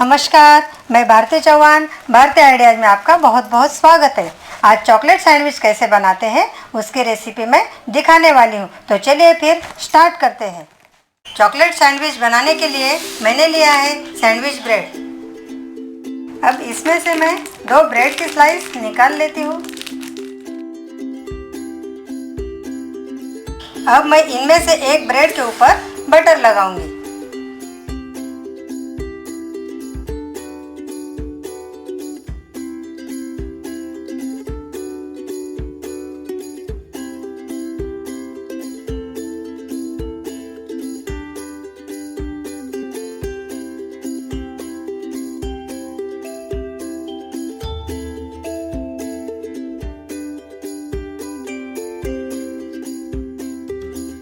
नमस्कार, मैं भारती चौहान। भारतीय आइडियाज़ में आपका बहुत बहुत स्वागत है। आज चॉकलेट सैंडविच कैसे बनाते हैं उसकी रेसिपी मैं दिखाने वाली हूँ। तो चलिए फिर स्टार्ट करते हैं। चॉकलेट सैंडविच बनाने के लिए मैंने लिया है सैंडविच ब्रेड। अब इसमें से मैं 2 ब्रेड की स्लाइस निकाल लेती हूँ। अब मैं इनमें से एक ब्रेड के ऊपर बटर लगाऊंगी।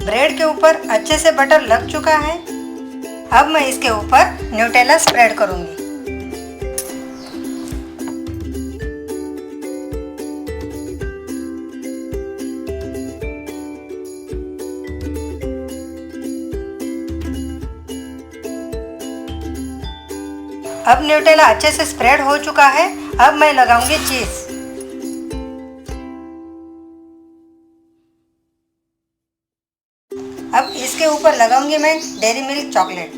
ब्रेड के ऊपर अच्छे से बटर लग चुका है। अब मैं इसके ऊपर न्यूटेला स्प्रेड करूंगी। अब न्यूटेला अच्छे से स्प्रेड हो चुका है। अब मैं लगाऊंगी चीज़। अब इसके ऊपर लगाऊंगी मैं डेयरी मिल्क चॉकलेट।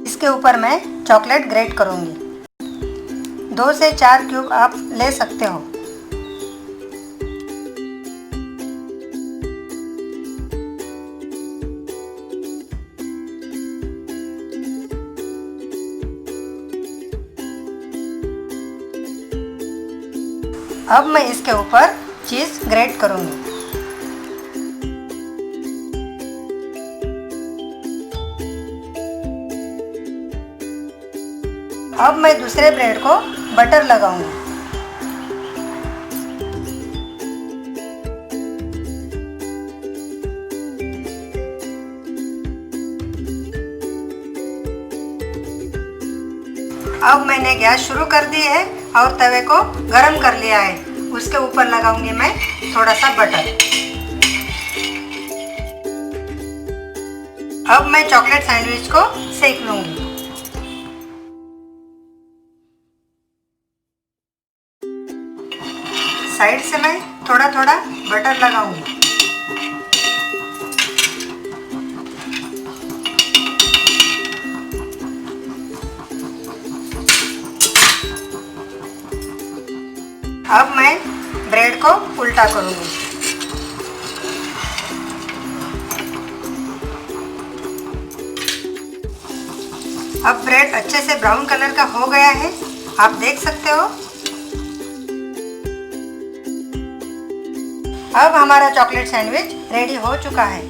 इसके ऊपर मैं चॉकलेट ग्रेट करूंगी। 2 से 4 क्यूब आप ले सकते हो। अब मैं इसके ऊपर चीज़ ग्रेट करूंगी। अब मैं दूसरे ब्रेड को बटर लगाऊंगी। अब मैंने गैस शुरू कर दी है और तवे को गरम कर लिया है। उसके ऊपर लगाऊंगी मैं थोड़ा सा बटर। अब मैं चॉकलेट सैंडविच को सेक लूंगी। साइड से मैं थोड़ा थोड़ा बटर लगाऊंगी। अब मैं ब्रेड को उल्टा करूंगी। अब ब्रेड अच्छे से ब्राउन कलर का हो गया है, आप देख सकते हो। अब हमारा चॉकलेट सैंडविच रेडी हो चुका है।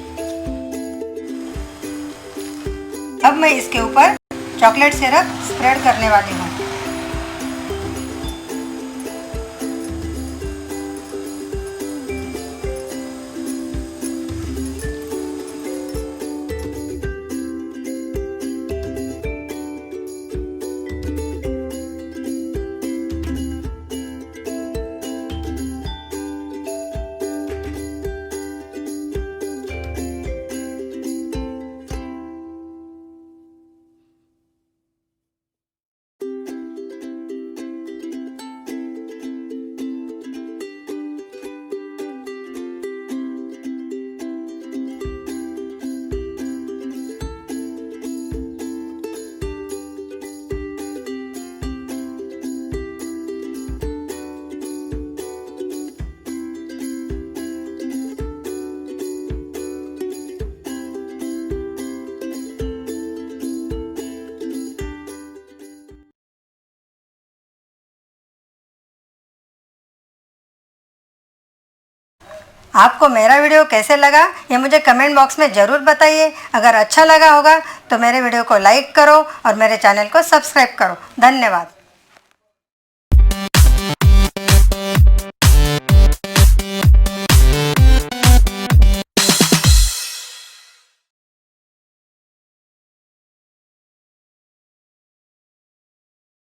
अब मैं इसके ऊपर चॉकलेट सिरप स्प्रेड करने वाली हूँ। आपको मेरा वीडियो कैसे लगा ये मुझे कमेंट बॉक्स में ज़रूर बताइए। अगर अच्छा लगा होगा तो मेरे वीडियो को लाइक करो और मेरे चैनल को सब्सक्राइब करो। धन्यवाद।